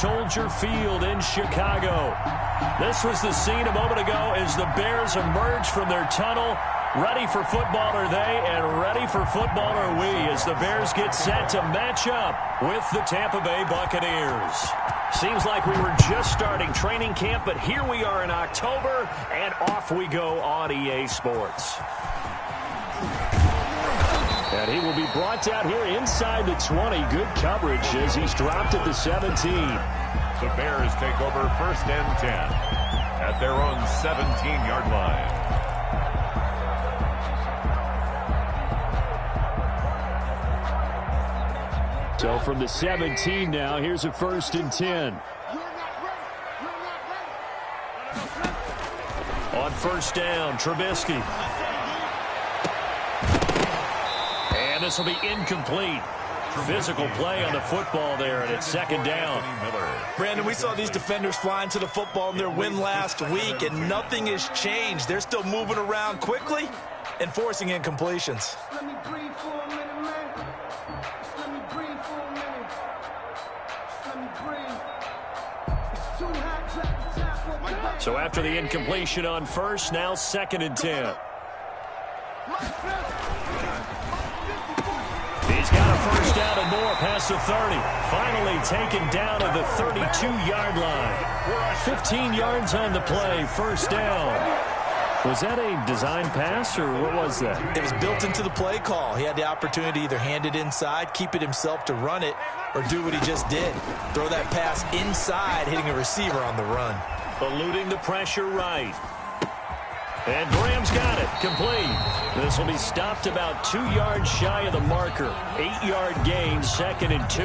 Soldier Field in Chicago. This was the scene a moment ago as the Bears emerged from their tunnel. Ready for football are they, and ready for football are we as the Bears get set to match up with the Tampa Bay Buccaneers. Seems like we were just starting training camp, but here we are in October, and off we go on EA Sports. And he will be brought down here inside the 20. Good coverage as he's dropped at the 17. The Bears take over 1st and 10 at their own 17-yard line. So from the 17 now, here's a 1st and 10. On 1st down, Trubisky. And this will be incomplete. Physical play on the football there, and it's 2nd down. Brandon, we saw these defenders flying to the football in their win last week, and nothing has changed. They're still moving around quickly and forcing incompletions. Let me breathe for a minute, man. Let me breathe for a minute. Let me breathe. It's too hot, drop the top. So after the incompletion on 1st, now 2nd and 10. He's got a 1st down and more past the 30. Finally taken down at the 32-yard line. 15 yards on the play, 1st down. Was that a design pass, or what was that? It was built into the play call. He had the opportunity to either hand it inside, keep it himself to run it, or do what he just did. Throw that pass inside, hitting a receiver on the run. Eluding the pressure right. And Graham's got it. Complete. This will be stopped about 2 yards shy of the marker. 8-yard gain, 2nd and 2.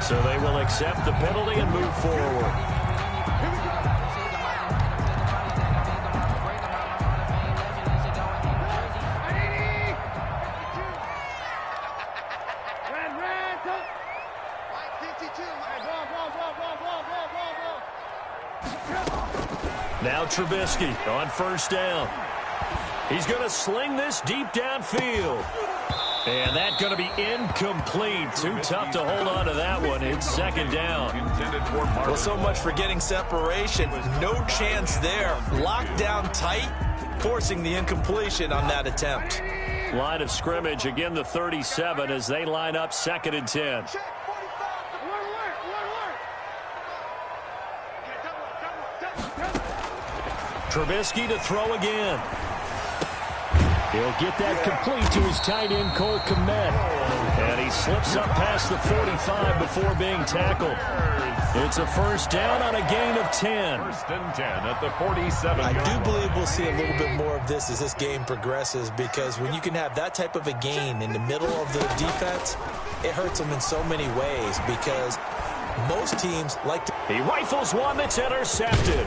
So they will accept the penalty and move forward. Now Trubisky on 1st down. He's going to sling this deep downfield. And that's going to be incomplete. Too tough to hold on to that one. It's 2nd down. Well, so much for getting separation. No chance there. Locked down tight, forcing the incompletion on that attempt. Line of scrimmage, again the 37 as they line up 2nd and 10. Trubisky to throw again. He'll get that complete to his tight end, Cole Kmet. And he slips up past the 45 before being tackled. It's a 1st down on a gain of 10. 1st and 10 at the 47. I do believe we'll see a little bit more of this as this game progresses, because when you can have that type of a gain in the middle of the defense, it hurts them in so many ways, because most teams like to... He rifles one that's intercepted.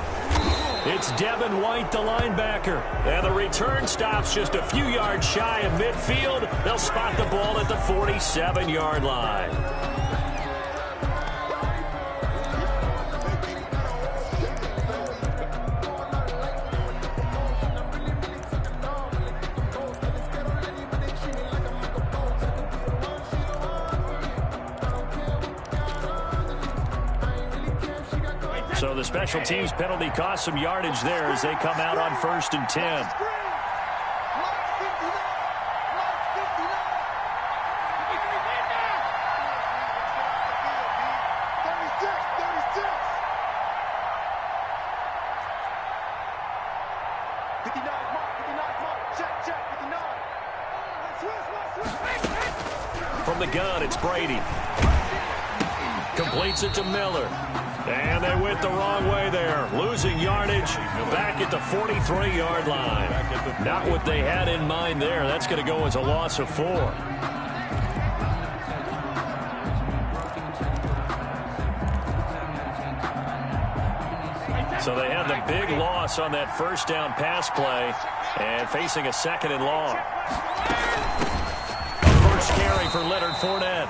It's Devin White, the linebacker. And the return stops just a few yards shy of midfield. They'll spot the ball at the 47-yard line. So the special teams penalty cost some yardage there as they come out on 1st and 10. From the gun, it's Brady. Completes it to Miller. And they went the wrong way there. Losing yardage back at the 43-yard line. Not what they had in mind there. That's going to go as a loss of 4. So they had the big loss on that 1st down pass play and facing a 2nd and long. First carry for Leonard Fournette.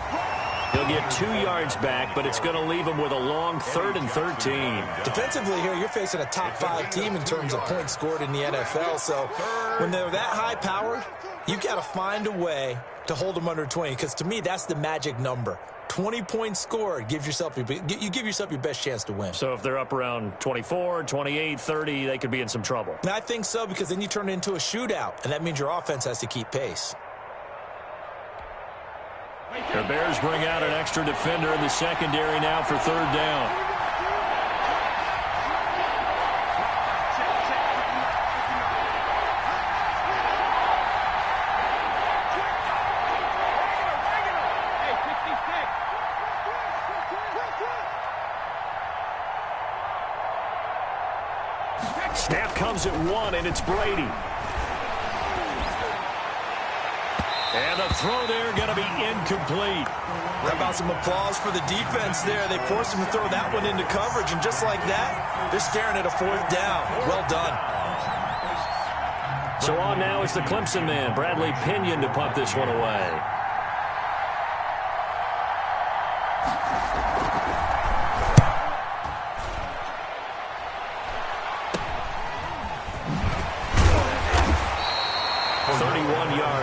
He'll get 2 yards back, but it's going to leave him with a long 3rd and 13. Defensively here, you're facing a top 5 team in terms of points scored in the NFL. So when they're that high-powered, you've got to find a way to hold them under 20, because to me, that's the magic number. 20 points scored, you give yourself your best chance to win. So if they're up around 24, 28, 30, they could be in some trouble. And I think so, because then you turn it into a shootout, and that means your offense has to keep pace. The Bears bring out an extra defender in the secondary now for 3rd down. Snap comes at 1, and it's Brady. And the throw there going to be incomplete. How about some applause for the defense there? They forced him to throw that one into coverage, and just like that, they're staring at a 4th down. Well done. So on now is the Clemson man, Bradley Pinion, to punt this one away.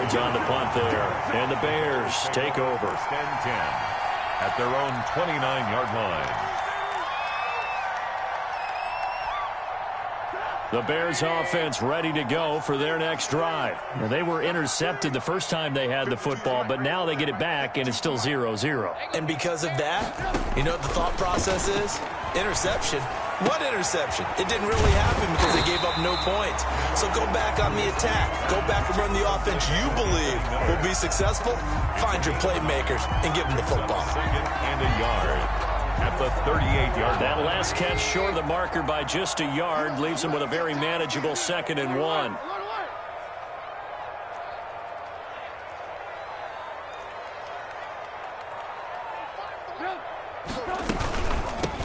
On the punt there, and the Bears take over. 1st and 10 at their own 29-yard line. The Bears offense ready to go for their next drive. Now, they were intercepted the first time they had the football, but now they get it back, and it's still 0-0. And because of that, you know what the thought process is? Interception. What interception? It didn't really happen because they gave up no points. So go back on the attack. Go back and run the offense you believe will be successful. Find your playmakers and give them the football. 2nd and a yard at the 38-yard line. That last catch short of the marker by just a yard leaves them with a very manageable 2nd and 1.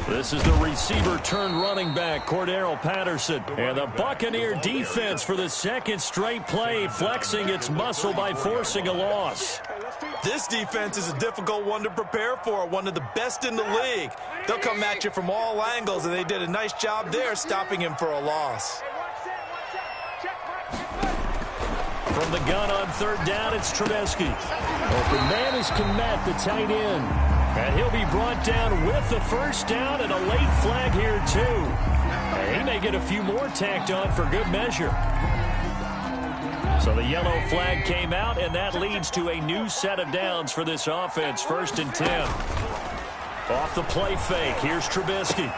This is the receiver turned running back, Cordero Patterson. And the Buccaneer defense for the 2nd straight play, flexing its muscle by forcing a loss. This defense is a difficult one to prepare for, one of the best in the league. They'll come at you from all angles, and they did a nice job there stopping him for a loss. From the gun on 3rd down, it's Trubisky. Open man is Kmet, the tight end. And he'll be brought down with the 1st down and a late flag here, too. And he may get a few more tacked on for good measure. So the yellow flag came out, and that leads to a new set of downs for this offense. 1st and 10. Off the play fake, here's Trubisky.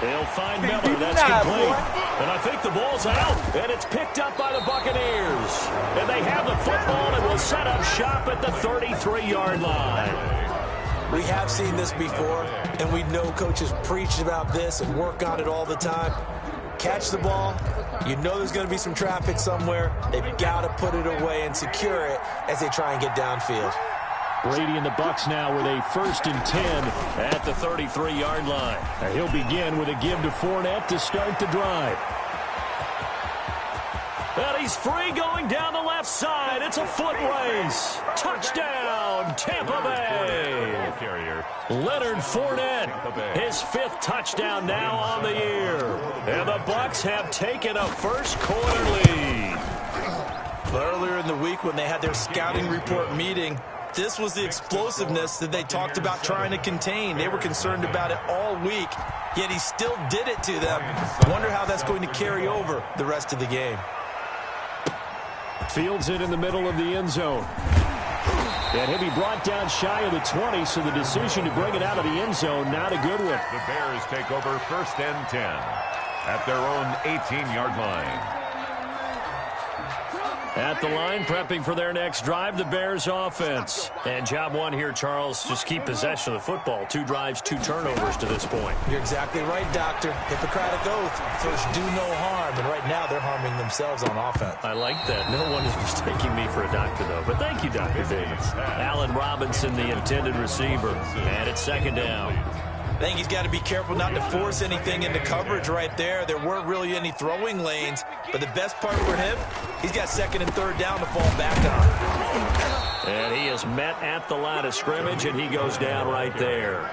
They'll find Miller. That's complete. And I think the ball's out, and it's picked up by the Buccaneers. And they have the football and will set up shop at the 33-yard line. We have seen this before, and we know coaches preach about this and work on it all the time. Catch the ball. You know there's going to be some traffic somewhere. They've got to put it away and secure it as they try and get downfield. Brady and the Bucs now with a 1st and 10 at the 33-yard line. Now he'll begin with a give to Fournette to start the drive. And he's free going down the left side. It's a foot race. Touchdown, Tampa Bay. Leonard Fournette, his 5th touchdown now on the year. And the Bucs have taken a first-quarter lead. Earlier in the week when they had their scouting report meeting, this was the explosiveness that they talked about trying to contain. They were concerned about it all week, yet he still did it to them. Wonder how that's going to carry over the rest of the game. Fields it in the middle of the end zone. And he'll be brought down shy of the 20, so the decision to bring it out of the end zone, not a good one. The Bears take over 1st and 10 at their own 18-yard line. At the line, prepping for their next drive, the Bears offense. And job one here, Charles, just keep possession of the football. 2 drives, 2 turnovers to this point. You're exactly right, Doctor. Hippocratic oath. First, do no harm. And right now, they're harming themselves on offense. I like that. No one is mistaking me for a doctor, though. But thank you, Dr. Davis. Allen Robinson, the intended receiver. And it's 2nd down. think he's got to be careful not to force anything into coverage right there. There weren't really any throwing lanes, but the best part for him, he's got second and third down to fall back on. And he is met at the line of scrimmage, and he goes down right there.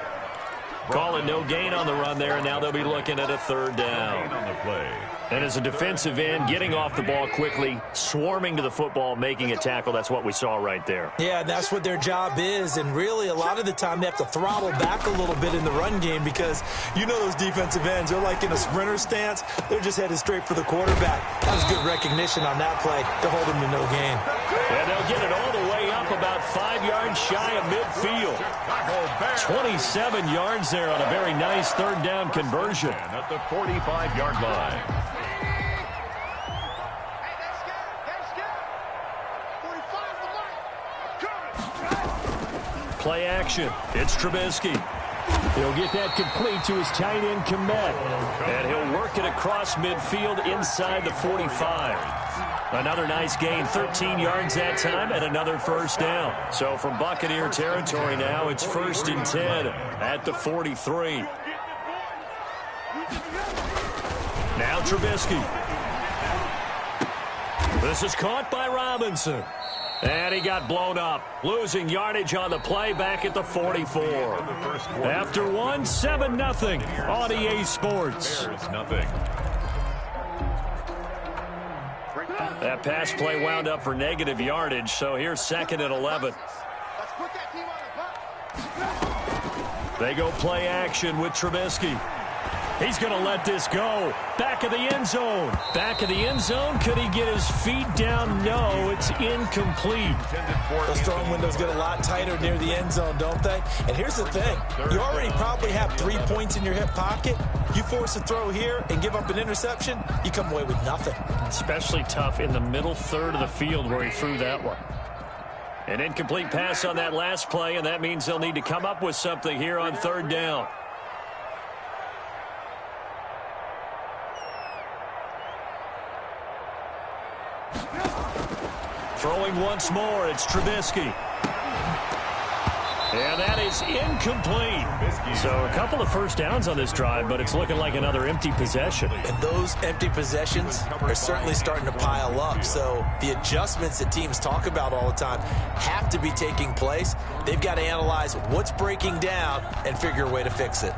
Calling no gain on the run there, and now they'll be looking at a third down. And as a defensive end, getting off the ball quickly, swarming to the football, making a tackle, that's what we saw right there. Yeah, and that's what their job is, and really a lot of the time they have to throttle back a little bit in the run game because you know those defensive ends, they're like in a sprinter stance. They're just headed straight for the quarterback. That was good recognition on that play to hold him to no gain. And they'll get it all the way up about 5 yards shy of midfield. 27 yards there on a very nice third down conversion. At the 45-yard line. Play action. It's Trubisky. He'll get that complete to his tight end, Komet. And he'll work it across midfield inside the 45. Another nice gain, 13 yards that time, and another first down. So from Buccaneer territory now, it's 1st and 10 at the 43. Now Trubisky. This is caught by Robinson. And he got blown up, losing yardage on the play back at the 44. After one, 7-0 on EA Sports. That pass play wound up for negative yardage, so here's 2nd and 11. They go play action with Trubisky. He's going to let this go. Back of the end zone. Back of the end zone. Could he get his feet down? No, it's incomplete. Those throwing windows get a lot tighter near the end zone, don't they? And here's the thing. You already probably have 3 points in your hip pocket. You force a throw here and give up an interception, you come away with nothing. Especially tough in the middle third of the field where he threw that one. An incomplete pass on that last play, and that means they'll need to come up with something here on third down. Throwing once more, it's Trubisky. And that is incomplete. So a couple of first downs on this drive, but it's looking like another empty possession. And those empty possessions are certainly starting to pile up. So the adjustments that teams talk about all the time have to be taking place. They've got to analyze what's breaking down and figure a way to fix it.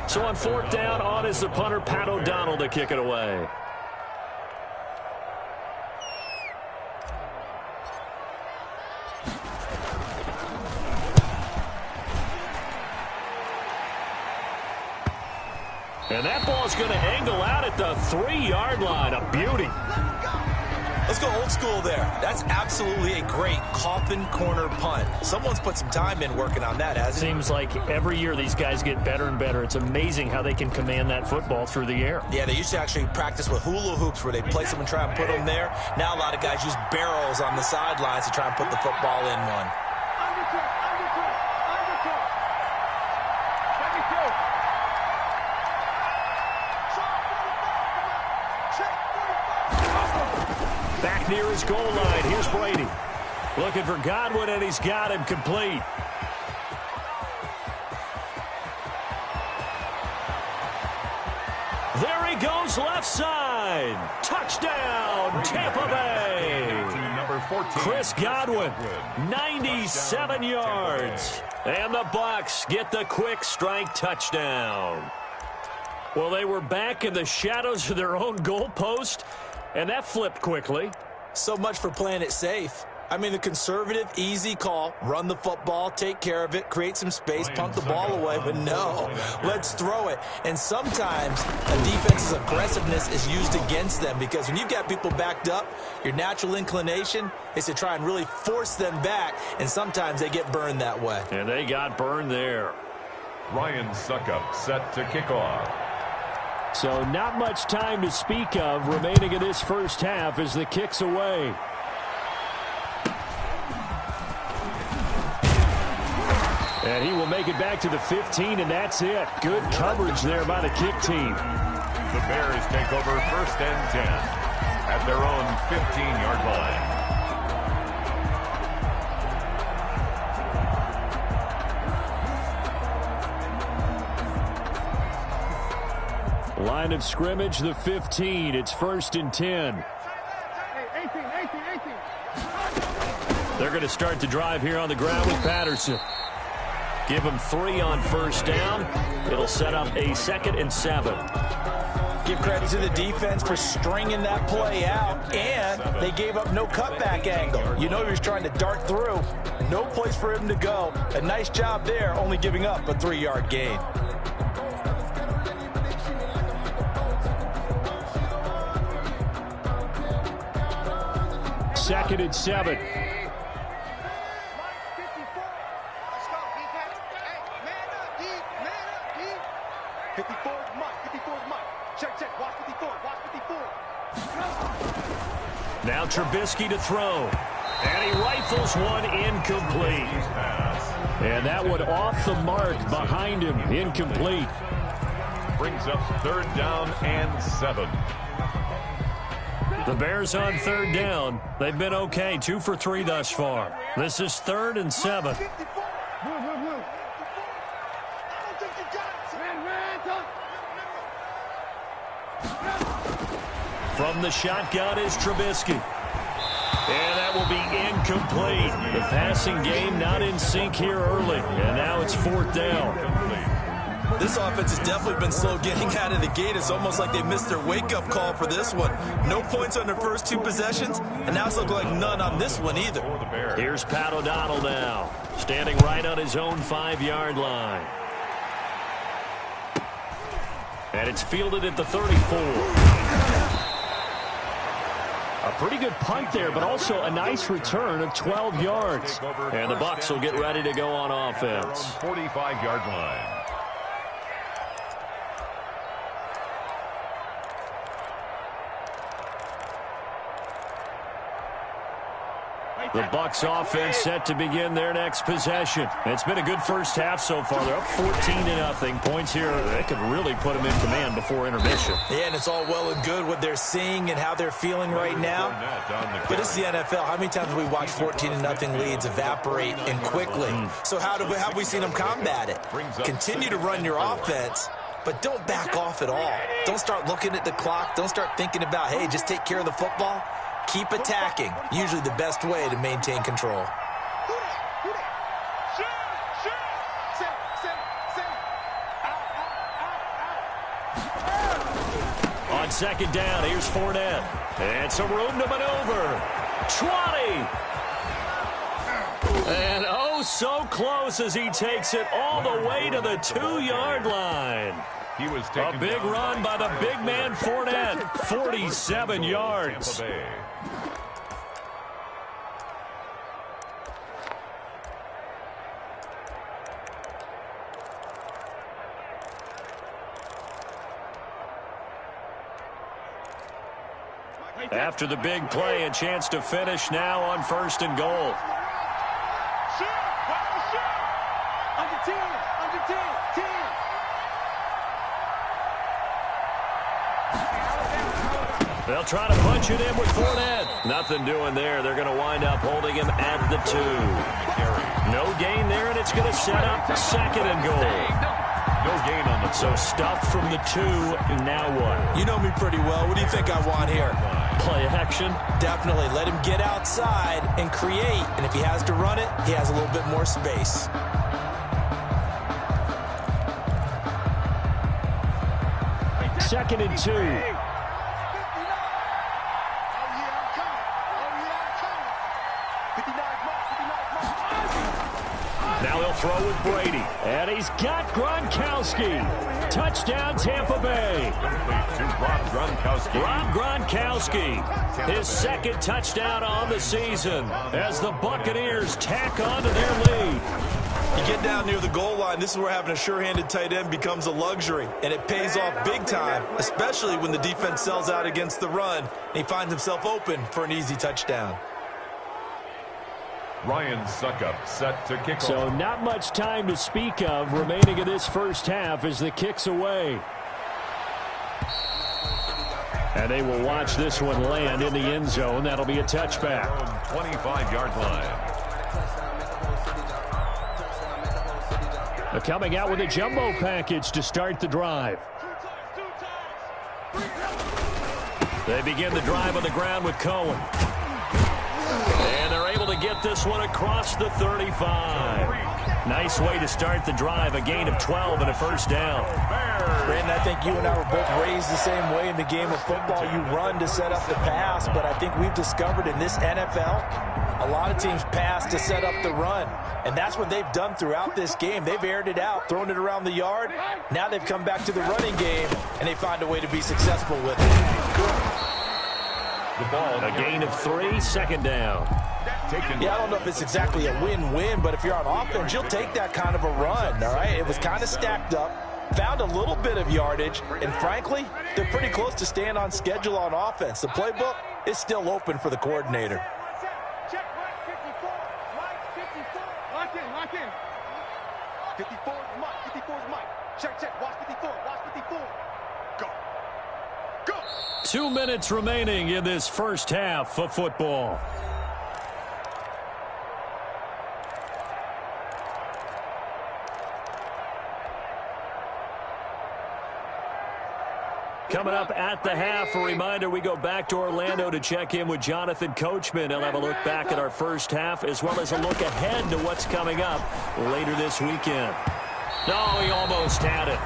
So on fourth down, on is the punter, Pat O'Donnell, to kick it away. And that ball's going to angle out at the 3-yard line. A beauty. Let's go old school there. That's absolutely a great coffin corner punt. Someone's put some time in working on that, hasn't it? Seems like every year these guys get better and better. It's amazing how they can command that football through the air. Yeah, they used to actually practice with hula hoops where they place them and try and put them there. Now a lot of guys use barrels on the sidelines to try and put the football in one. Back near his goal line. Here's Brady. Looking for Godwin, and he's got him complete. There he goes, left side. Touchdown, Tampa Bay. Chris Godwin, 97 yards. And the Bucs get the quick strike touchdown. Well, they were back in the shadows of their own goalpost, and that flipped quickly. So much for playing it safe. I mean, the conservative, easy call, run the football, take care of it, create some space, punt the ball away. But no, let's throw it. And sometimes a defense's aggressiveness is used against them because when you've got people backed up, your natural inclination is to try and really force them back, and sometimes they get burned that way. And they got burned there. Ryan Suckup set to kick off. So not much time to speak of remaining in this first half as the kick's away. And he will make it back to the 15, and that's it. Good coverage there by the kick team. The Bears take over 1st and 10. at their own 15-yard line. Line of scrimmage, the 15. It's 1st and 10. They're going to start the drive here on the ground with Patterson. Give them 3 on 1st down. It'll set up a 2nd and 7. Give credit to the defense for stringing that play out, and they gave up no cutback angle. You know he was trying to dart through. No place for him to go. A nice job there, only giving up a 3-yard gain. Second and 7. Now Trubisky to throw. And he rifles one incomplete. And that one off the mark behind him. Incomplete. Brings up 3rd down and 7. The Bears on 3rd down. They've been okay. 2 for 3 thus far. This is 3rd and 7. From the shotgun is Trubisky. And that will be incomplete. The passing game not in sync here early. And now it's 4th down. This offense has definitely been slow getting out of the gate. It's almost like they missed their wake-up call for this one. No points on their first 2 possessions, and now it's looking like none on this one either. Here's Pat O'Donnell now, standing right on his own 5-yard line. And it's fielded at the 34. A pretty good punt there, but also a nice return of 12 yards. And the Bucs will get ready to go on offense. 45-yard line. The Bucs offense set to begin their next possession. It's been a good first half so far. They're up 14-0. Points here, they could really put them in command before intermission. Yeah, and it's all well and good what they're seeing and how they're feeling right now. But it's the NFL. How many times have we watched 14-0 leads evaporate and quickly? So how have we seen them combat it? Continue to run your offense, but don't back off at all. Don't start looking at the clock. Don't start thinking about, hey, just take care of the football. Keep attacking. Usually the best way to maintain control. On 2nd down, here's Fournette. And some room to maneuver. 20. And oh, so close as he takes it all the way to the 2-yard line. He was a big run by the big man Fournette. 47 yards. After the big play, a chance to finish now on 1st and goal. They'll try to punch it in with Fournette. Nothing doing there. They're going to wind up holding him at the 2. No gain there, and it's going to set up 2nd and goal. No gain on the So stuffed from the 2. Now what? You know me pretty well. What do you think I want here? Play action? Definitely. Let him get outside and create. And if he has to run it, he has a little bit more space. Second and 2. Now he'll throw with Brady. And he's got Gronkowski. Touchdown, Tampa Bay. Rob Gronkowski. His 2nd touchdown on the season as the Buccaneers tack on to their lead. You get down near the goal line, this is where having a sure-handed tight end becomes a luxury, and it pays off big time, especially when the defense sells out against the run, and he finds himself open for an easy touchdown. Ryan Suckup set to kick off. So not much time to speak of remaining in this first half as the kick's away. And they will watch this one land in the end zone. That'll be a touchback. 25-yard line. Coming out with a jumbo package to start the drive. They begin the drive on the ground with Cohen. And they're able to get this one across the 35. Nice way to start the drive. A gain of 12 and a first down. Brandon, I think you and I were both raised the same way in the game of football. You run to set up the pass, but I think we've discovered in this NFL, a lot of teams pass to set up the run. And that's what they've done throughout this game. They've aired it out, thrown it around the yard. Now they've come back to the running game, and they find a way to be successful with it. The ball. A gain of 3, second down. Yeah, I don't know if it's exactly a win-win, but if you're on offense, you'll take that kind of a run, all right? It was kind of stacked up, found a little bit of yardage, and frankly, they're pretty close to staying on schedule on offense. The playbook is still open for the coordinator. Check right 54. Right 54. Lock in. 54 is Mike. 54 is Mike. Check. Watch 54. Watch 54. Go. 2 minutes remaining in this first half of football. Coming up at the half, a reminder, we go back to Orlando to check in with Jonathan Coachman. He'll have a look back at our first half as well as a look ahead to what's coming up later this weekend. No, he almost had it.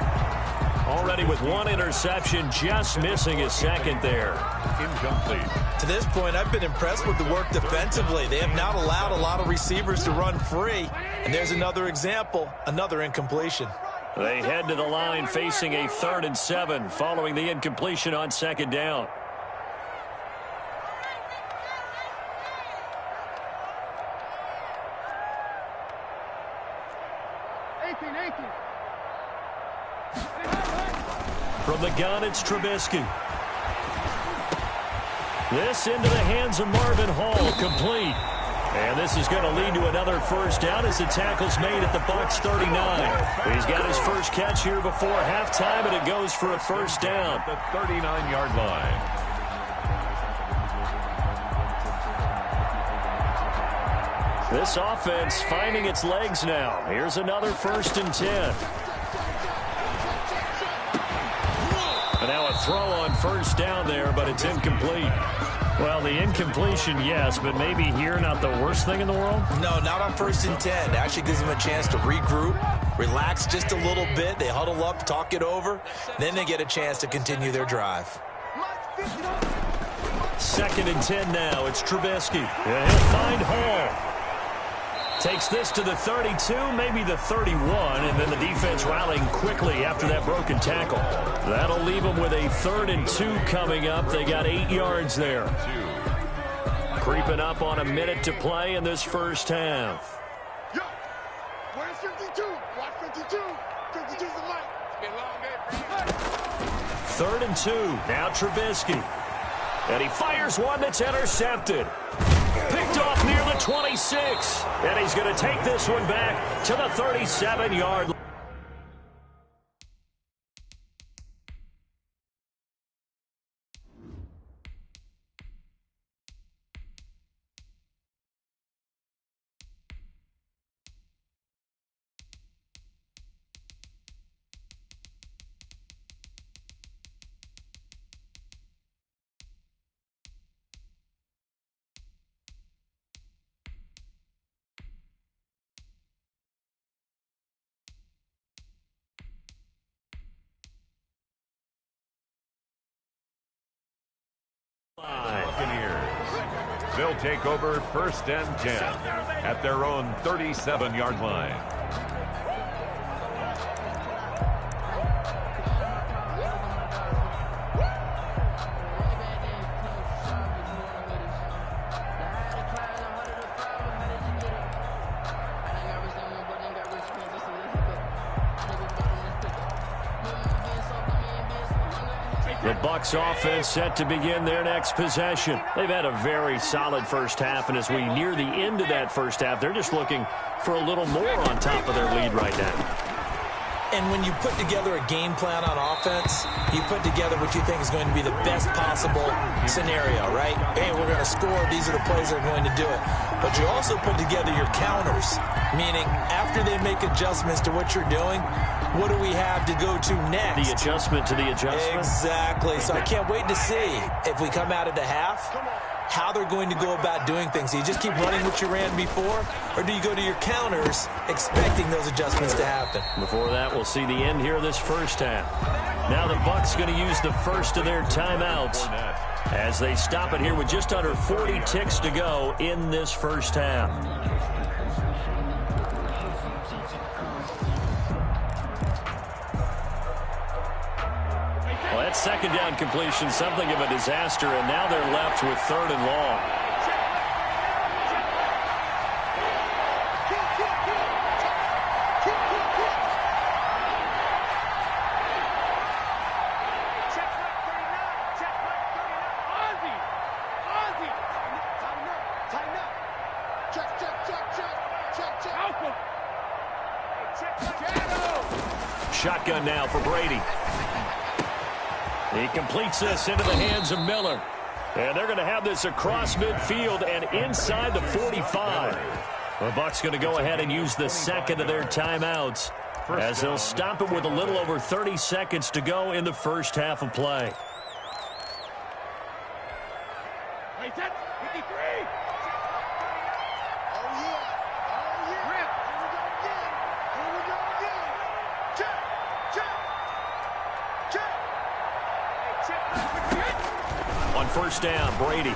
Already with one interception, just missing his second there. Incomplete. To this point, I've been impressed with the work defensively. They have not allowed a lot of receivers to run free. And there's another example, another incompletion. They head to the line facing a 3rd and 7 following the incompletion on second down. From the gun, it's Trubisky. This into the hands of Marvin Hall, complete. And this is going to lead to another first down as the tackle's made at the Bucs 39. He's got his first catch here before halftime, and it goes for a first down. The 39-yard line. This offense finding its legs now. Here's another 1st and 10. And now a throw on first down there, but it's incomplete. Well, the incompletion, yes, but maybe here not the worst thing in the world? No, not on 1st and 10. It actually gives them a chance to regroup, relax just a little bit. They huddle up, talk it over. Then they get a chance to continue their drive. 2nd and 10 now. It's Trubisky. And he'll find Hall. Takes this to the 32, maybe the 31, and then the defense rallying quickly after that broken tackle. That'll leave them with a 3rd and 2 coming up. They got 8 yards there. Creeping up on a minute to play in this first half. Yo, where's 52? Watch 52. 52's the mic. It's been a long day for you. 3rd and 2. Now Trubisky. And he fires one that's intercepted. Picked off near the 26. And he's going to take this one back to the 37-yard line. Buccaneers. They'll take over 1st and 10 at their own 37-yard line. The Bucs offense set to begin their next possession. They've had a very solid first half, and as we near the end of that first half, they're just looking for a little more on top of their lead right now. And when you put together a game plan on offense, you put together what you think is going to be the best possible scenario, right? Hey, we're going to score. These are the plays that are going to do it. But you also put together your counters, meaning after they make adjustments to what you're doing, what do we have to go to next? The adjustment to the adjustment. Exactly. So I can't wait to see if we come out of the half, how they're going to go about doing things. Do you just keep running what you ran before, or do you go to your counters expecting those adjustments to happen? Before that, we'll see the end here of this first half. Now the Bucs going to use the first of their timeouts as they stop it here with just under 40 ticks to go in this first half. Well, that second down completion, something of a disaster, and now they're left with 3rd and long. Shotgun now for Brady. He completes this into the hands of Miller. And they're going to have this across midfield and inside the 45. The Bucs going to go ahead and use the second of their timeouts as they'll stop it with a little over 30 seconds to go in the first half of play. On first down, Brady.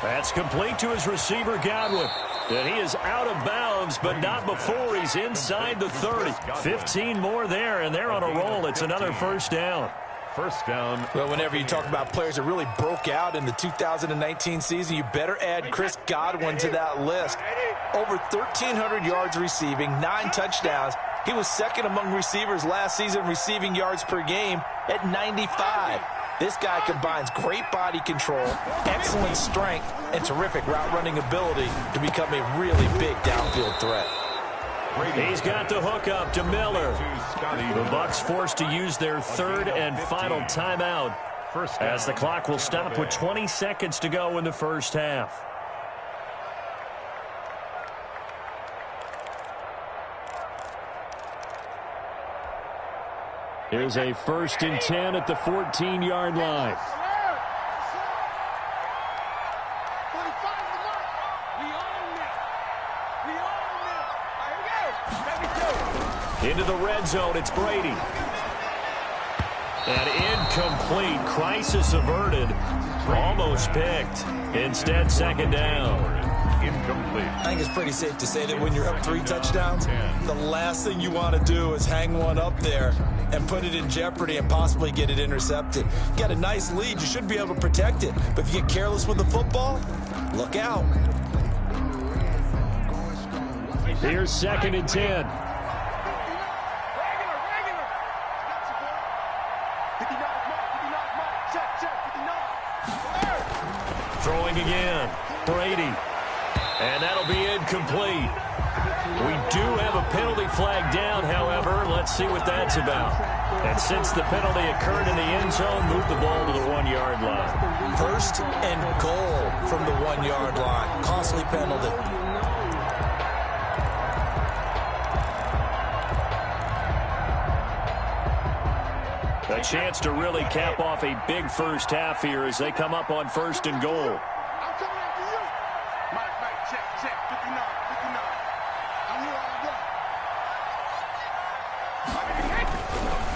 That's complete to his receiver, Godwin. And he is out of bounds, but not before he's inside the 30. 15 more there, and they're on a roll. It's another first down. First down. Well, whenever you talk about players that really broke out in the 2019 season, you better add Chris Godwin to that list. Over 1,300 yards receiving, 9 touchdowns. He was second among receivers last season receiving yards per game at 95. This guy combines great body control, excellent strength, and terrific route running ability to become a really big downfield threat. He's got the hook up to Miller. The Bucs forced to use their third and final timeout as the clock will stop with 20 seconds to go in the first half. Here's a 1st and 10 at the 14-yard line. Into the red zone, it's Brady. And incomplete. Crisis averted. Almost picked. Instead, 2nd down. Incomplete. I think it's pretty safe to say that when you're up 3 touchdowns, the last thing you want to do is hang one up there and put it in jeopardy and possibly get it intercepted. You got a nice lead. You should be able to protect it. But if you get careless with the football, look out. Here's 2nd and 10. Throwing again. Brady. And that'll be incomplete. We do have a penalty flag down, however. Let's see what that's about. And since the penalty occurred in the end zone, move the ball to the 1-yard line. 1st and goal from the 1-yard line. Costly penalty. A chance to really cap off a big first half here as they come up on 1st and goal.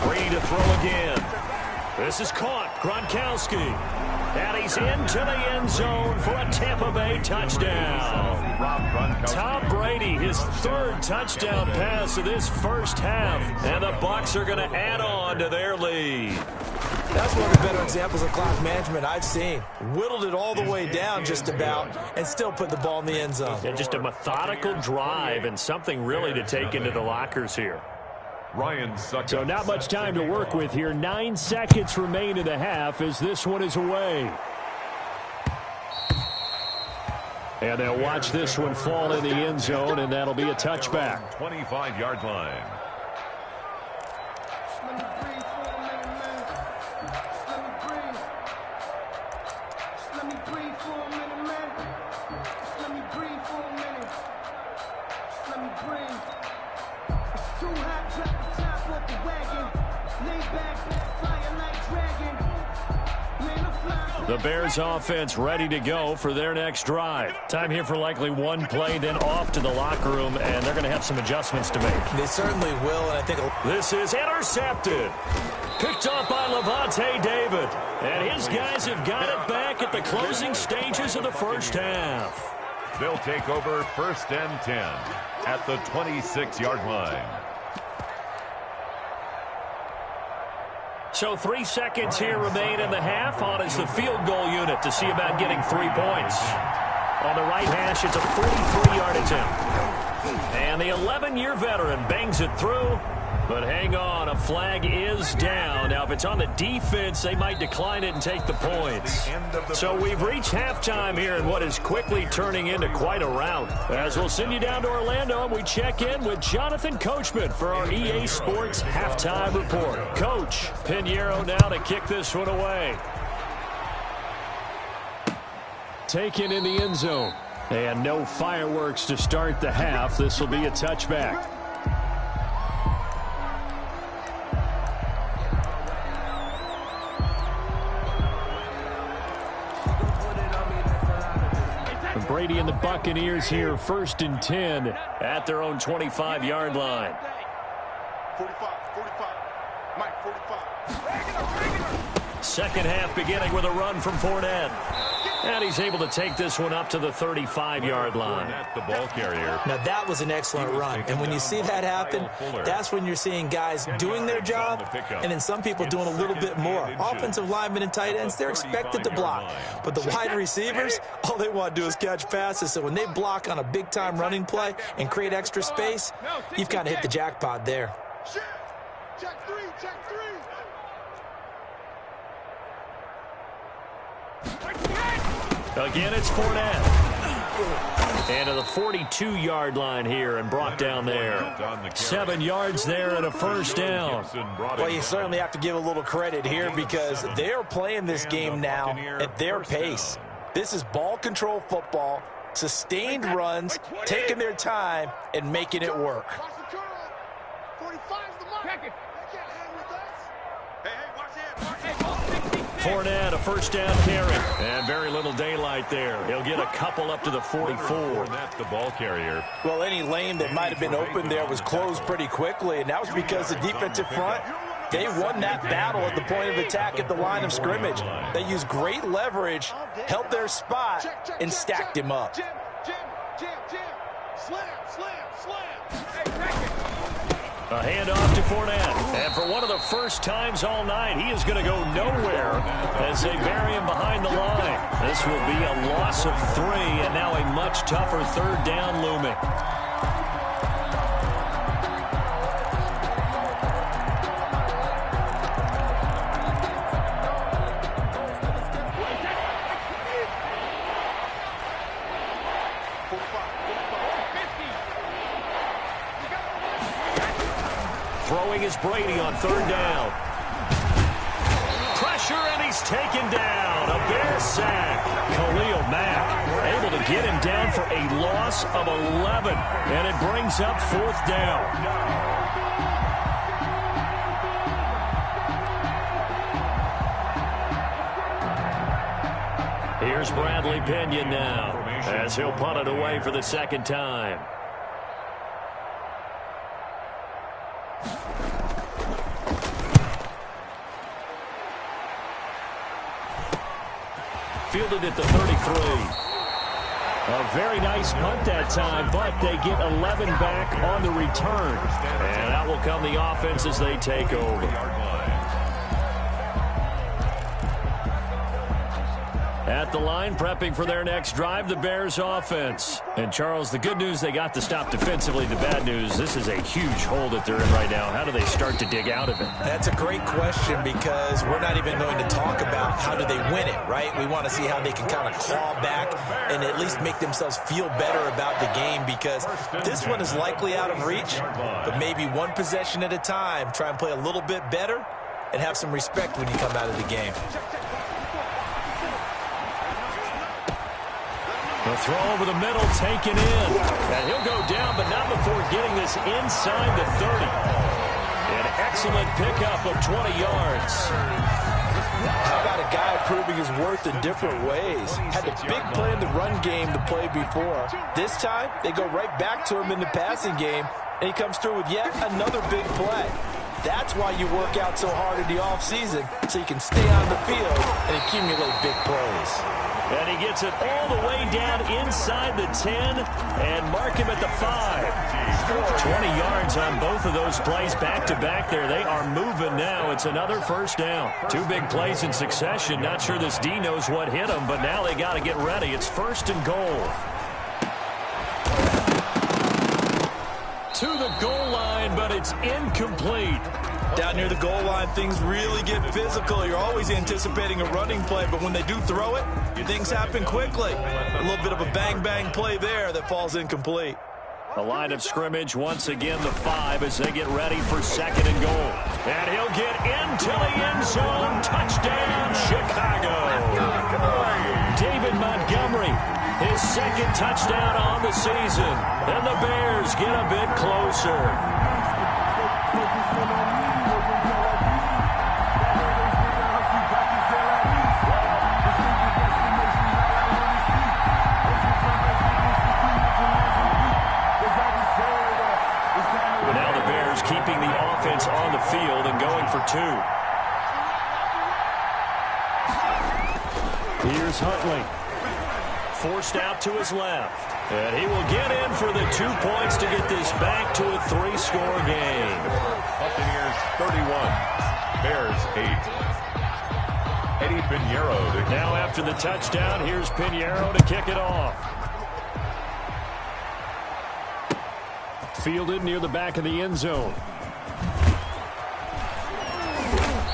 Brady to throw again. This is caught. Gronkowski. And he's into the end zone for a Tampa Bay touchdown. Tom Brady, his 3rd touchdown pass of this first half. And the Bucs are going to add on to their lead. That's one of the better examples of clock management I've seen. Whittled it all the way down just about and still put the ball in the end zone. And just a methodical drive and something really to take into the lockers here. So not much time to work with here. 9 seconds remain in the half as this one is away. And they'll watch this one fall in the end zone, and that'll be a touchback. 25-yard line. The Bears offense ready to go for their next drive. Time here for likely one play, then off to the locker room, and they're going to have some adjustments to make. They certainly will, and I think this is intercepted. Picked up by Levante David. And his guys have got it back at the closing stages of the first half. They'll take over 1st and 10 at the 26-yard line. So 3 seconds here remain in the half. On is the field goal unit to see about getting 3 points. On the right hash, it's a 43-yard attempt. And the 11-year veteran bangs it through. But hang on, a flag is down. Now, if it's on the defense, they might decline it and take the points. So we've reached halftime here in what is quickly turning into quite a rout. As we'll send you down to Orlando, and we check in with Jonathan Coachman for our EA Sports Halftime Report. Coach, Pinheiro now to kick this one away. Taken in the end zone. And no fireworks to start the half. This will be a touchback. Brady and the Buccaneers here, 1st and 10 at their own 25-yard line. 45, Mike, 45. Second half beginning with a run from Fournette. And he's able to take this one up to the 35-yard line. The ball carrier. Now, that was an excellent run. And when you see that happen, that's when you're seeing guys doing their job and then some people doing a little bit more. Offensive linemen and tight ends, they're expected to block. But the wide receivers, all they want to do is catch passes. So when they block on a big-time running play and create extra space, you've kind of hit the jackpot there. Check three. Again, it's Fournette. And to the 42-yard line here and brought down there. 7 yards there and a first down. Well, you certainly have to give a little credit here because they're playing this game now at their pace. This is ball control football, sustained runs, taking their time, and making it work. 45's the mark. They can't hang with us. Hey, watch it. Fournette, a first down carry. And very little daylight there. He'll get a couple up to the 44. That's the ball carrier. Well, any lane that might have been open there was closed pretty quickly, and that was because the defensive front, they won that battle at the point of attack at the line of scrimmage. They used great leverage, held their spot, and stacked him up. Jim. Slam. Hey, take it. A handoff to Fournette. And for one of the first times all night, he is going to go nowhere as they bury him behind the line. This will be a loss of 3, and now a much tougher 3rd down looming. Throwing is Brady on 3rd down. Pressure, and he's taken down. A Bear sack. Khalil Mack able to get him down for a loss of 11. And it brings up 4th down. Here's Bradley Pinion now as he'll punt it away for the 2nd time. Fielded at the 33. A very nice punt that time, but they get 11 back on the return. And out will come the offense as they take over. At the line, prepping for their next drive, the Bears offense. And, Charles, the good news, they got to stop defensively. The bad news, this is a huge hole that they're in right now. How do they start to dig out of it? That's a great question because we're not even going to talk about how do they win it, right? We want to see how they can kind of claw back and at least make themselves feel better about the game because this one is likely out of reach, but maybe one possession at a time. Try and play a little bit better and have some respect when you come out of the game. The throw over the middle, taken in. And he'll go down, but not before getting this inside the 30. An excellent pickup of 20 yards. How about a guy proving his worth in different ways? Had a big play in the run game to play before. This time, they go right back to him in the passing game, and he comes through with yet another big play. That's why you work out so hard in the offseason, so you can stay on the field and accumulate big plays. And he gets it all the way down inside the 10 and mark him at the 5. 20 yards on both of those plays back-to-back there. They are moving now. It's another first down. Two big plays in succession. Not sure this D knows what hit him, but now they got to get ready. It's first and goal. To the goal line, but it's incomplete. Down near the goal line, things really get physical. You're always anticipating a running play, but when they do throw it, things happen quickly. A little bit of a bang-bang play there that falls incomplete. The line of scrimmage, once again, the 5 as they get ready for second and goal. And he'll get into the end zone. Touchdown, Chicago. David Montgomery, his second touchdown on the season. And the Bears get a bit closer. Keeping the offense on the field and going for 2. Here's Huntley. Forced out to his left. And he will get in for the 2 points to get this back to a 3-score game. Buccaneers 31, Bears 8. Eddie Pinheiro. Now after the touchdown, here's Pinheiro to kick it off. Fielded near the back of the end zone.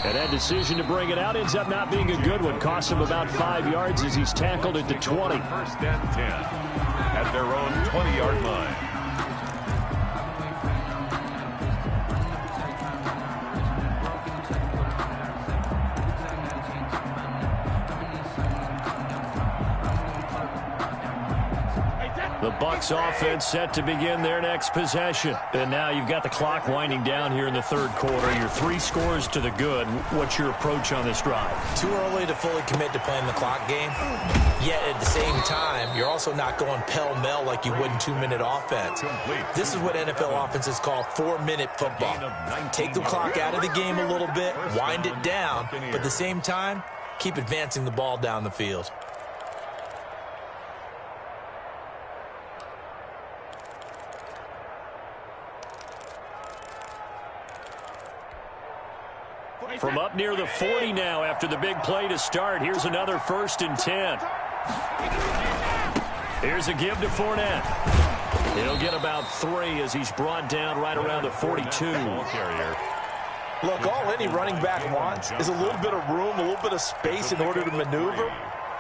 And that decision to bring it out ends up not being a good one. Costs him about 5 yards as he's tackled at the 20. First and 10 at their own 20-yard line. The Bucs offense set to begin their next possession. And now you've got the clock winding down here in the third quarter. You're 3 scores to the good. What's your approach on this drive? Too early to fully commit to playing the clock game. Yet at the same time, you're also not going pell-mell like you would in 2-minute offense. This is what NFL offenses call 4-minute football. Take the clock out of the game a little bit, wind it down, but at the same time, keep advancing the ball down the field. From up near the 40 now after the big play to start. Here's another first and 10. Here's a give to Fournette. He'll get about 3 as he's brought down right around the 42. Look, all any running back wants is a little bit of room, a little bit of space in order to maneuver.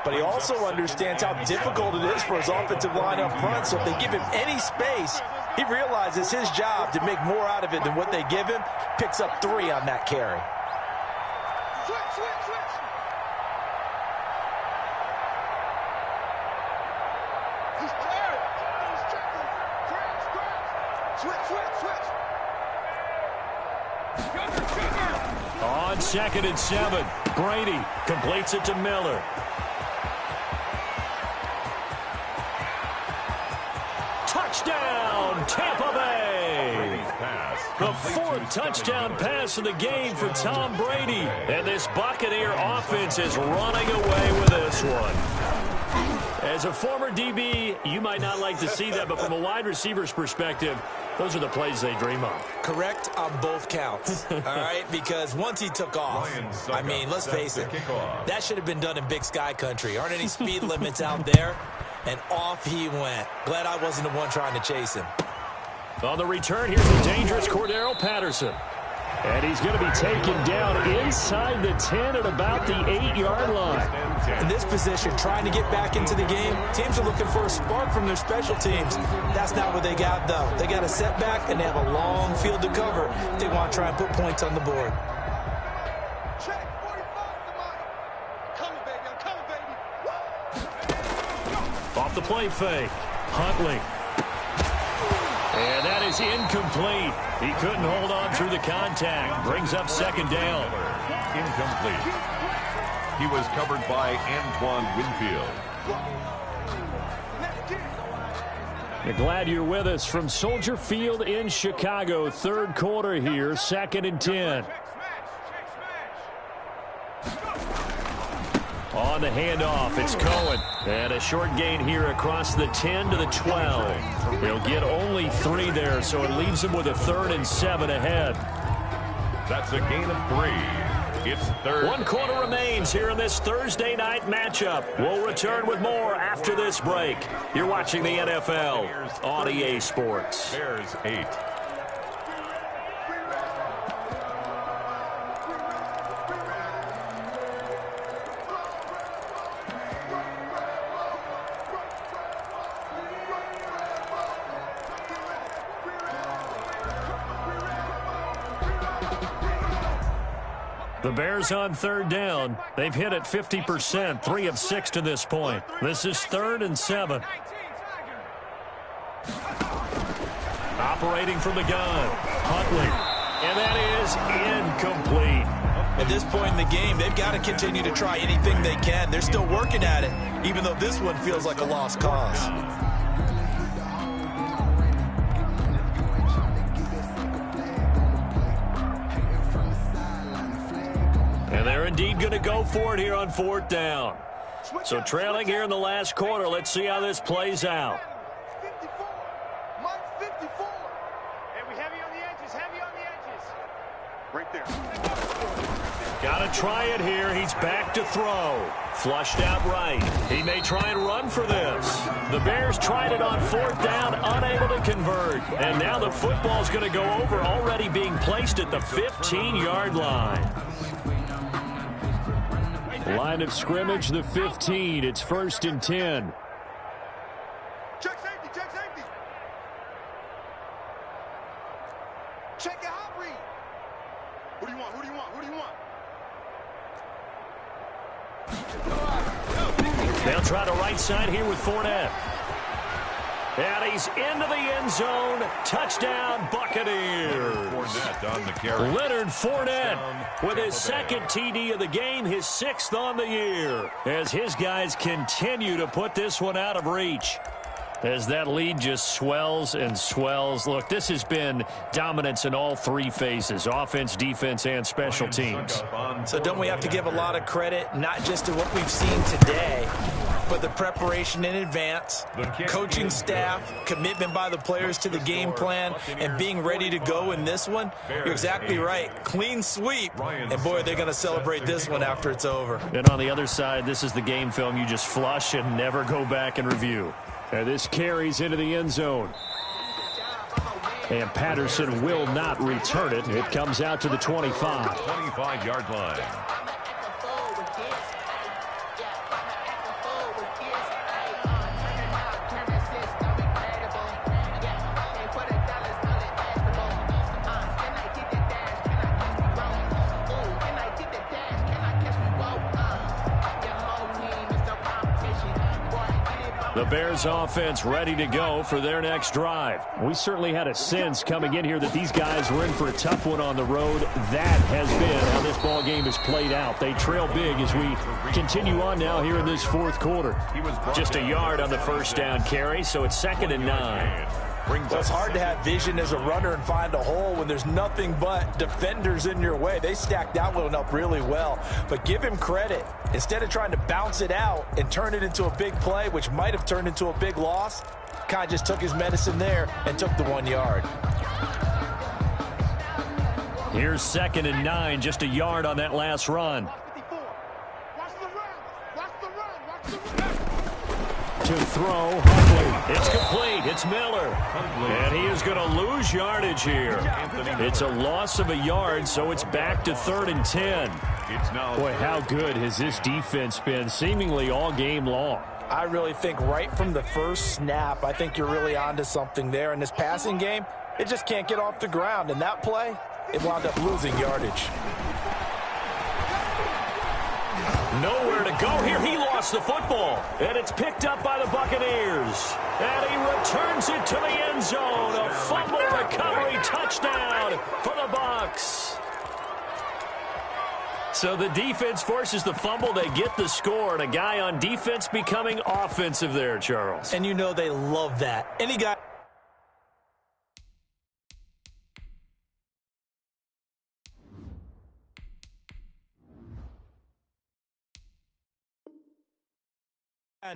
But he also understands how difficult it is for his offensive line up front. So if they give him any space, he realizes his job to make more out of it than what they give him. Picks up 3 on that carry. On 2nd and 7, Brady completes it to Miller. Touchdown, Tampa Bay! The 4th touchdown pass of the game for Tom Brady. And this Buccaneer offense is running away with this one. As a former DB, you might not like to see that, but from a wide receiver's perspective, those are the plays they dream of. Correct on both counts, all right? Because once he took off, I mean, let's face it, that should have been done in Big Sky country. Aren't any speed limits out there? And off he went. Glad I wasn't the one trying to chase him. On the return, here's the dangerous Cordero Patterson. And he's going to be taken down inside the 10 at about the 8-yard line. In this position, trying to get back into the game, teams are looking for a spark from their special teams. That's not what they got, though. They got a setback, and they have a long field to cover if they want to try and put points on the board. Check 45 somebody. Coming, baby. I'm coming, baby. Off the play fake. Huntley. And that is incomplete. He couldn't hold on through the contact. Brings up second down. Incomplete. He was covered by Antoine Winfield. You're glad you're with us from Soldier Field in Chicago. Third quarter here, 2nd and 10. On the handoff, it's Cohen. And a short gain here across the 10 to the 12. He'll get only 3 there, so it leaves him with a 3rd and 7 ahead. That's a gain of 3. It's third. 1 quarter remains here in this Thursday night matchup. We'll return with more after this break. You're watching the NFL on EA Sports. Bears 8. The Bears on 3rd down. They've hit it 50%, 3 of 6 to this point. This is 3rd and 7. Operating from the gun, Huntley. And that is incomplete. At this point in the game, they've got to continue to try anything they can. They're still working at it, even though this one feels like a lost cause. And they're indeed going to go for it here on 4th down. So trailing here in the last quarter, let's see how this plays out. 54. Mike 54. And we heavy on the edges, heavy on the edges. Right there. Got to try it here. He's back to throw. Flushed out right. He may try and run for this. The Bears tried it on 4th down, unable to convert. And now the football's going to go over, already being placed at the 15-yard line. Line of scrimmage, the 15. It's 1st and 10. Check safety, check safety. Check your hot read. Who do you want, who do you want, who do you want? They'll try to right side here with Fournette. And he's into the end zone. Touchdown, Buccaneers. Fournette on the carry. Leonard Fournette with his 2nd TD of the game, his 6th on the year, as his guys continue to put this one out of reach. As that lead just swells and swells. Look, this has been dominance in all 3 phases, offense, defense, and special teams. So don't we have to give a lot of credit, not just to what we've seen today, but the preparation in advance, coaching staff, commitment by the players to the game plan, and being ready to go in this one? You're exactly right. Clean sweep. And, boy, they're going to celebrate this one after it's over. And on the other side, this is the game film you just flush and never go back and review. And this carries into the end zone. And Patterson will not return it. It comes out to the 25. 25-yard line. The Bears offense ready to go for their next drive. We certainly had a sense coming in here that these guys were in for a tough one on the road. That has been how this ball game has played out. They trail big as we continue on now here in this 4th quarter. Just a yard on the 1st down carry, so it's 2nd and 9. brings Well, it's hard to have vision as a runner and find a hole when there's nothing but defenders in your way. They stacked that one up really well. But give him credit. Instead of trying to bounce it out and turn it into a big play, which might have turned into a big loss, kind of just took his medicine there and took the 1 yard. Here's 2nd and 9, just a yard on that last run. To throw, Huntley. It's complete. It's Miller. And he is going to lose yardage here. It's a loss of a yard, so it's back to 3rd and 10. Boy, how good has this defense been seemingly all game long? I really think right from the first snap, I think you're really onto something there. In this passing game, it just can't get off the ground. And that play, it wound up losing yardage. Nowhere to go here. He lost the football. And it's picked up by the Buccaneers. And he returns it to the end zone. A fumble recovery touchdown for the Bucs. So the defense forces the fumble. They get the score. And a guy on defense becoming offensive there, Charles. And you know they love that. Any guy...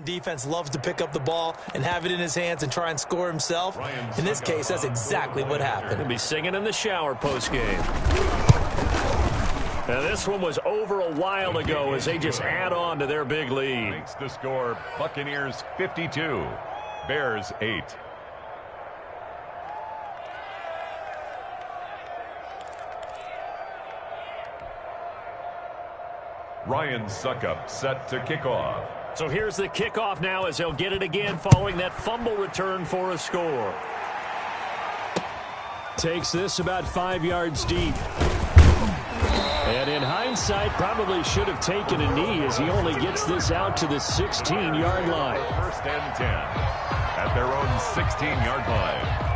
defense loves to pick up the ball and have it in his hands and try and score himself. In this case, that's exactly what happened. He'll be singing in the shower postgame. Now this one was over a while ago as they just add on to their big lead. Makes the score Buccaneers 52, Bears 8. Ryan Suckup set to kick off. So here's the kickoff now as they'll get it again following that fumble return for a score. Takes this about 5 yards deep. And in hindsight, probably should have taken a knee as he only gets this out to the 16-yard line. 1st and 10 at their own 16-yard line.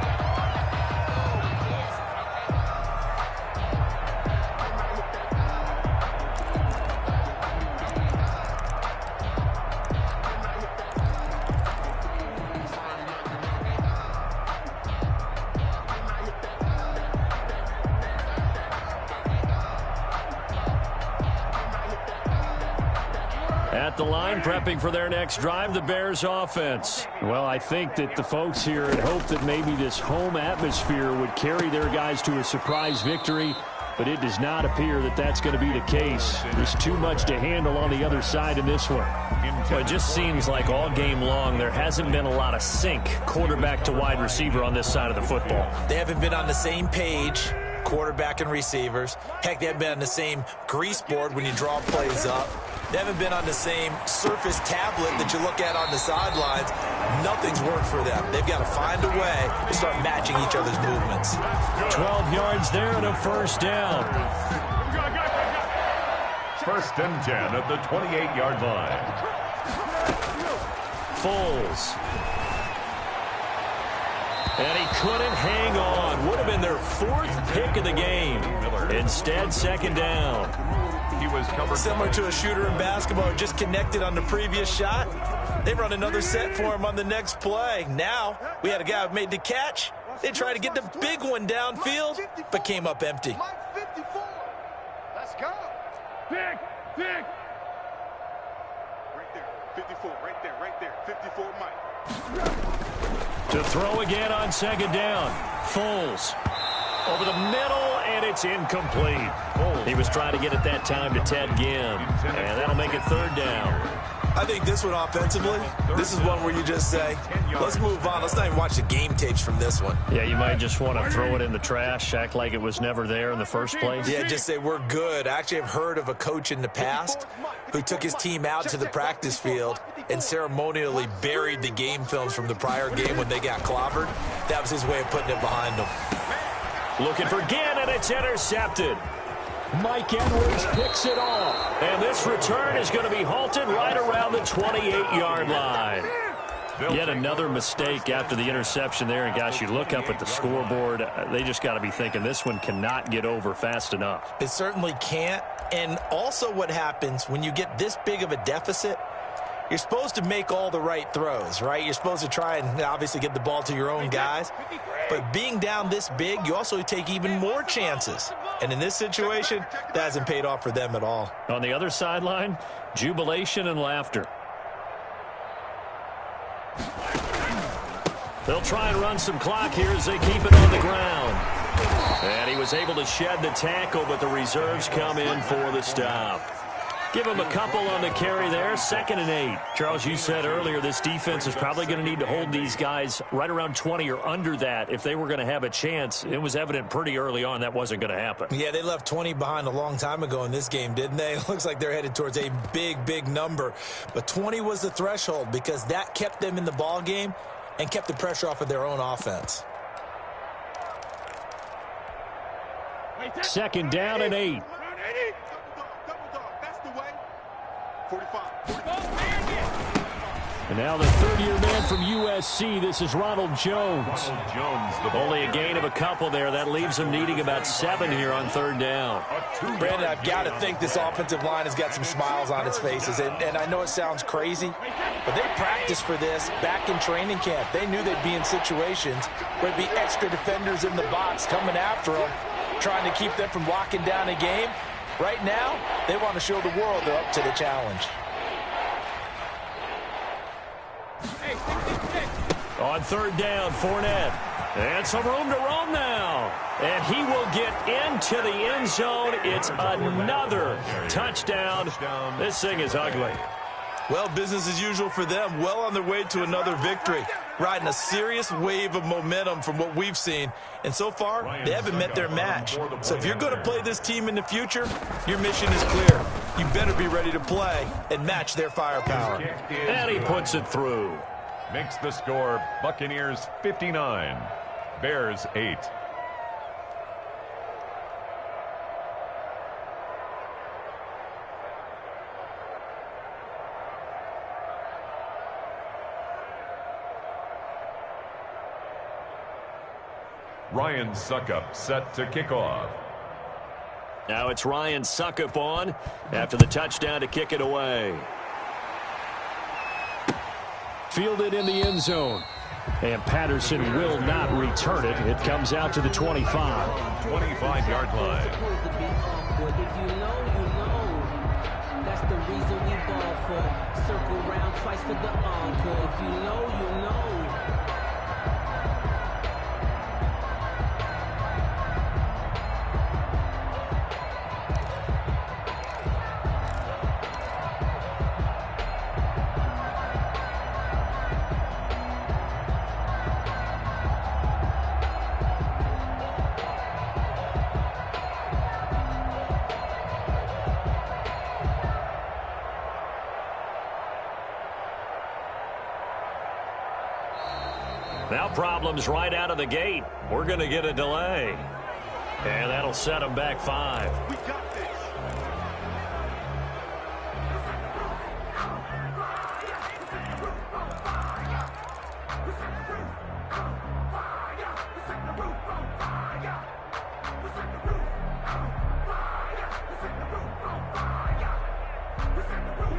At the line, prepping for their next drive, the Bears offense. Well, I think that the folks here had hoped that maybe this home atmosphere would carry their guys to a surprise victory, but it does not appear that that's going to be the case. There's too much to handle on the other side in this one. Well, it just seems like all game long there hasn't been a lot of sync quarterback to wide receiver on this side of the football. They haven't been on the same page, quarterback and receivers. Heck, they haven't been on the same grease board when you draw plays up. They haven't been on the same Surface tablet that you look at on the sidelines. Nothing's worked for them. They've got to find a way to start matching each other's movements. 12 yards there and a first down. 1st and 10 at the 28-yard line. Foles. And he couldn't hang on. Would have been their 4th pick of the game. Instead, 2nd down. He was covered. Similar to a shooter in basketball, just connected on the previous shot. They run another set for him on the next play. Now, we had a guy who made the catch. They tried to get the big one downfield, but came up empty. Mike 54. Let's go. Pick. Right there. 54. Right there. 54, Mike. To throw again on 2nd down. Foles. Over the middle, and it's incomplete. He was trying to get it that time to Ted Ginn, and that'll make it 3rd down. I think this one offensively, this is one where you just say, let's move on. Let's not even watch the game tapes from this one. Yeah, you might just want to throw it in the trash, act like it was never there in the first place. Yeah, just say we're good. I actually have heard of a coach in the past who took his team out to the practice field and ceremonially buried the game films from the prior game when they got clobbered. That was his way of putting it behind them. Looking for Ginn, and it's intercepted. Mike Edwards picks it off. And this return is going to be halted right around the 28-yard line. Yet another mistake after the interception there. And, gosh, you look up at the scoreboard, they just got to be thinking this one cannot get over fast enough. It certainly can't. And also what happens when you get this big of a deficit, You're supposed to make all the right throws, right? You're supposed to try and obviously get the ball to your own guys. But being down this big, you also take even more chances. And in this situation, that hasn't paid off for them at all. On the other sideline, jubilation and laughter. They'll try and run some clock here as they keep it on the ground. And he was able to shed the tackle, but the reserves come in for the stop. Give him a couple on the carry there, 2nd and 8. Charles, you said earlier this defense is probably going to need to hold these guys right around 20 or under that if they were going to have a chance. It was evident pretty early on that wasn't going to happen. Yeah, they left 20 behind a long time ago in this game, didn't they? It looks like they're headed towards a big, big number. But 20 was the threshold because that kept them in the ball game and kept the pressure off of their own offense. 2nd down and 8. That's the way. 45. And now the third-year man from USC, this is Ronald Jones. Only a gain of a couple there. That leaves him needing about 7 here on 3rd down. Brandon, I've got to think this offensive line has got some smiles on its faces. And I know it sounds crazy, but they practiced for this back in training camp. They knew they'd be in situations where there'd be extra defenders in the box coming after them, trying to keep them from locking down a game. Right now, they want to show the world they're up to the challenge. On 3rd down, Fournette. And some room to roam now. And he will get into the end zone. It's another touchdown. This thing is ugly. Well, business as usual for them. Well on their way to another victory. Riding a serious wave of momentum from what we've seen. And so far, they haven't met their match. So if you're going to play this team in the future, your mission is clear. You better be ready to play and match their firepower. And he puts it through. Makes the score Buccaneers 59, Bears 8. Ryan Suckup set to kick off. Now it's Ryan Suckup on after the touchdown to kick it away. Fielded in the end zone. And Patterson will not return it. It comes out to the 25. 25-yard line. If you know, you know. That's the reason we ball for. Circle round twice for the encore. If you know, you know. Now problems right out of the gate. We're going to get a delay. And that'll set them back 5. We got this.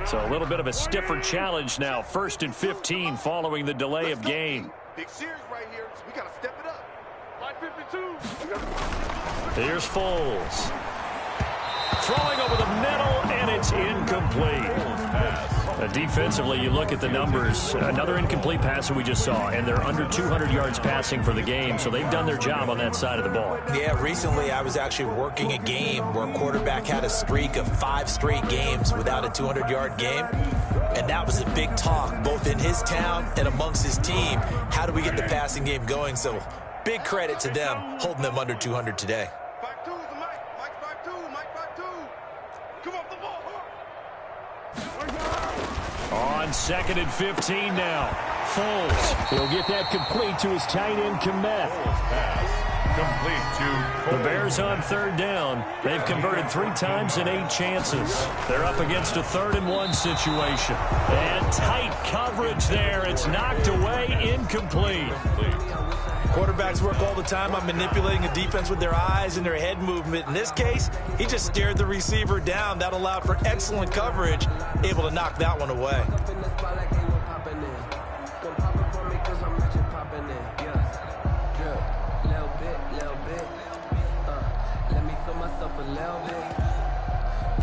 So a little bit of a stiffer challenge now. 1st and 15 following the delay of game. Big series right here, so we got to step it up. Line 52. Here's Foles. Throwing over the middle, and it's incomplete. Defensively, you look at the numbers. Another incomplete pass that we just saw, and they're under 200 yards passing for the game, so they've done their job on that side of the ball. Yeah, recently I was actually working a game where a quarterback had a streak of 5 straight games without a 200-yard game. And that was a big talk, both in his town and amongst his team. How do we get the passing game going? So big credit to them holding them under 200 today. 5-2 is the Mike. Mike 5-2. Mike 5-2. Come off the ball. On 2nd and 15 now. Foles. He'll get that complete to his tight end, Komet. Complete to The Bears on 3rd down. They've converted 3 times in 8 chances. They're up against a 3rd and 1 situation. And tight coverage there. It's knocked away, incomplete. Quarterbacks work all the time on manipulating a defense with their eyes and their head movement. In this case, he just stared the receiver down. That allowed for excellent coverage, able to knock that one away. a little bit.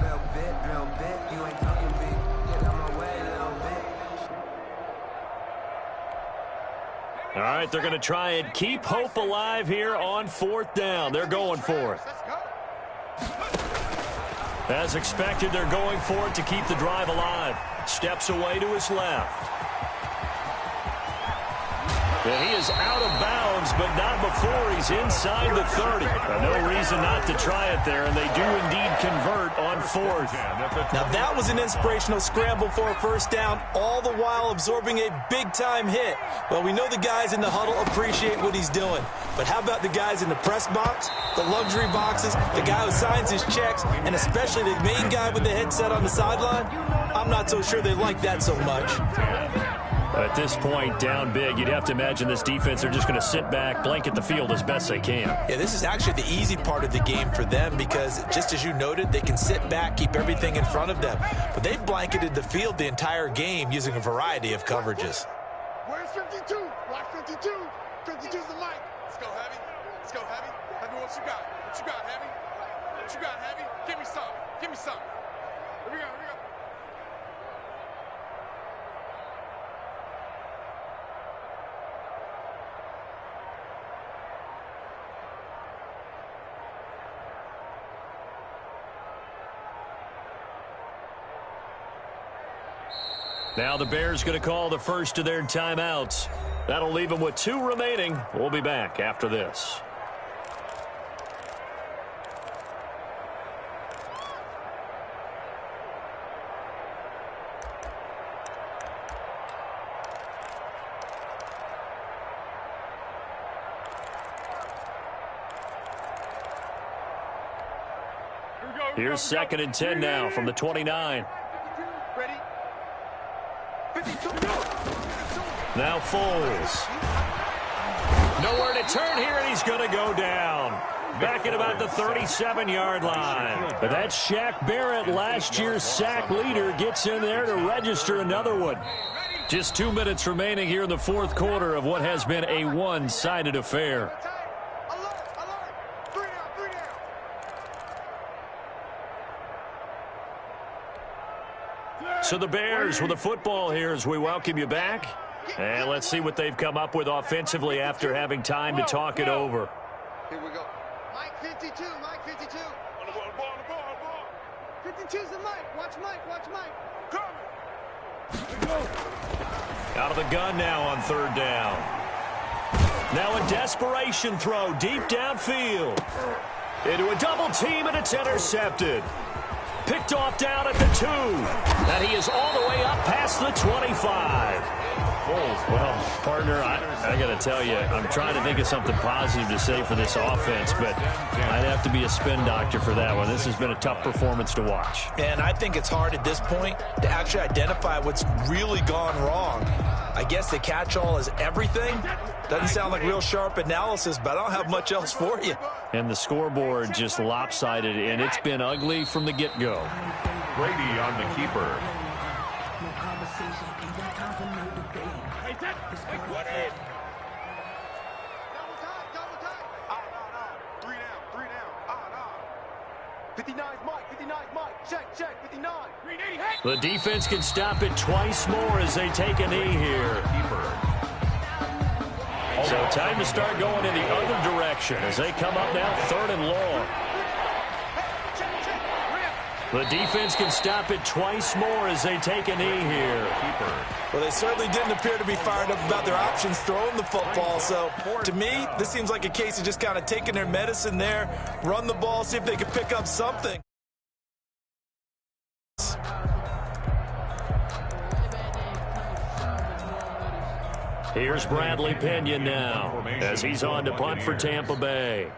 Little bit. You ain't talking big. Get out my way a little bit. All right, they're going to try and keep hope alive here on 4th down. They're going for it. As expected, they're going for it to keep the drive alive. Steps away to his left. And he is out of bounds, but not before he's inside the 30. No reason not to try it there, and they do indeed convert on 4th. Now that was an inspirational scramble for a first down, all the while absorbing a big-time hit. Well, we know the guys in the huddle appreciate what he's doing. But how about the guys in the press box, the luxury boxes, the guy who signs his checks, and especially the main guy with the headset on the sideline? I'm not so sure they like that so much. At this point, down big, you'd have to imagine this defense are just going to sit back, blanket the field as best they can. Yeah, this is actually the easy part of the game for them because, just as you noted, they can sit back, keep everything in front of them. But they've blanketed the field the entire game using a variety of coverages. Where's 52? Block 52. 52's the mic. Let's go, Heavy. Let's go, Heavy. Heavy, what you got? What you got, Heavy? What you got, Heavy? Give me some. Give me some. Here we go. Here we go. Now the Bears going to call the first of their timeouts. That'll leave them with 2 remaining. We'll be back after this. Here's 2nd and 10 now from the 29. Ready? 52. Now Foles. Nowhere to turn here, and he's going to go down. Back at about the 37-yard line. But that's Shaq Barrett, last year's sack leader, gets in there to register another one. Just 2 minutes remaining here in the 4th quarter of what has been a one-sided affair. So the Bears with the football here as we welcome you back. And let's see what they've come up with offensively after having time to talk it over. Here we go. Mike 52. Mike 52. On the ball. 52's the Mike. Watch Mike. Watch Mike. Coming. Out of the gun now on 3rd down. Now a desperation throw deep downfield. Into a double team, and it's intercepted. Picked off down at the 2. And he is all the way up past the 25. Well, partner, I got to tell you, I'm trying to think of something positive to say for this offense, but I'd have to be a spin doctor for that one. This has been a tough performance to watch. And I think it's hard at this point to actually identify what's really gone wrong. I guess the catch-all is everything. Doesn't sound like real sharp analysis, but I don't have much else for you. And the scoreboard just lopsided, and it's been ugly from the get-go. Brady on the keeper. Double time. 3 down. 59's Mike. 59's Mike. Check. 59. The defense can stop it twice more as they take a knee here. So time to start going in the other direction as they come up now 3rd and long. The defense can stop it twice more as they take a knee here. Well, they certainly didn't appear to be fired up about their options throwing the football. So, to me, this seems like a case of just kind of taking their medicine there, run the ball, see if they can pick up something. Here's Bradley Pinion now as he's on to punt for Tampa Bay.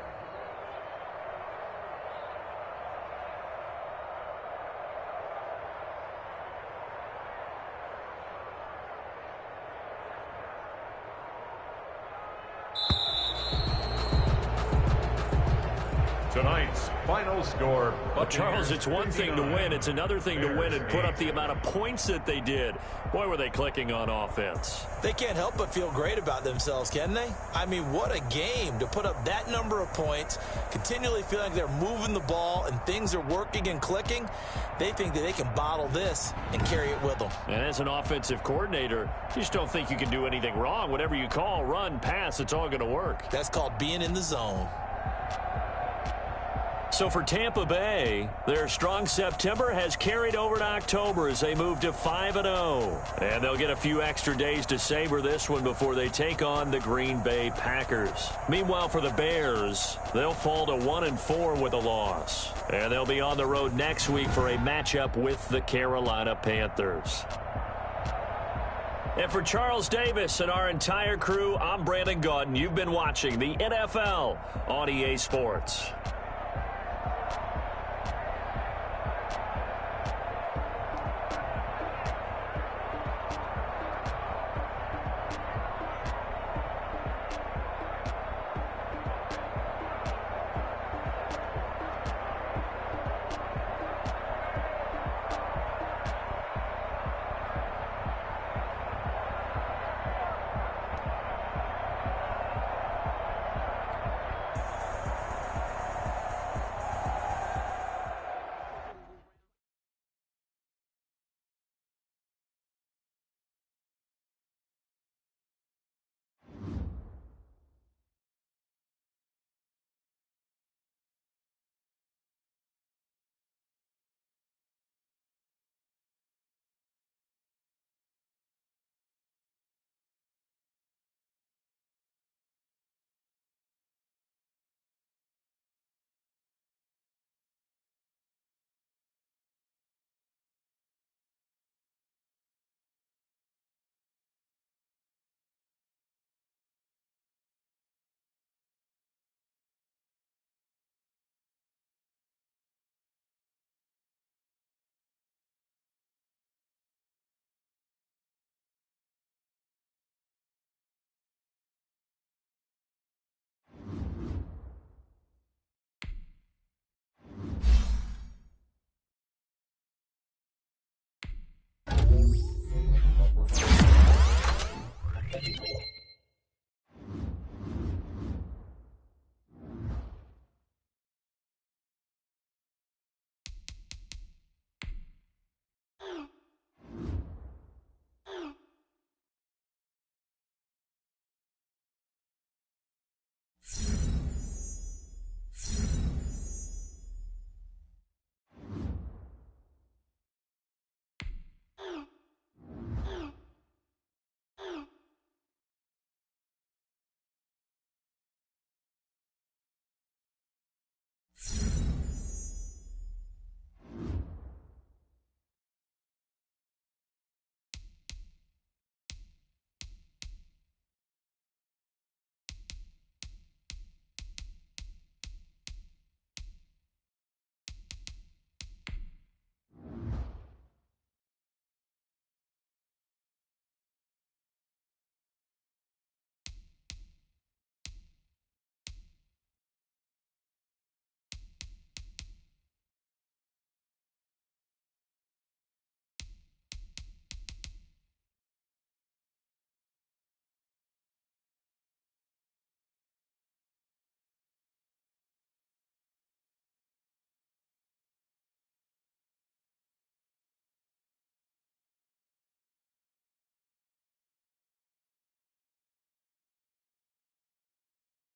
Tonight's final score. Well, Charles, it's one thing to win. It's another thing to win and put up the amount of points that they did. Boy, were they clicking on offense. They can't help but feel great about themselves, can they? I mean, what a game to put up that number of points, continually feeling like they're moving the ball and things are working and clicking. They think that they can bottle this and carry it with them. And as an offensive coordinator, you just don't think you can do anything wrong. Whatever you call, run, pass, it's all going to work. That's called being in the zone. So for Tampa Bay, their strong September has carried over to October as they move to 5-0. And they'll get a few extra days to savor this one before they take on the Green Bay Packers. Meanwhile, for the Bears, they'll fall to 1-4 with a loss. And they'll be on the road next week for a matchup with the Carolina Panthers. And for Charles Davis and our entire crew, I'm Brandon Gaudin. You've been watching the NFL on EA Sports.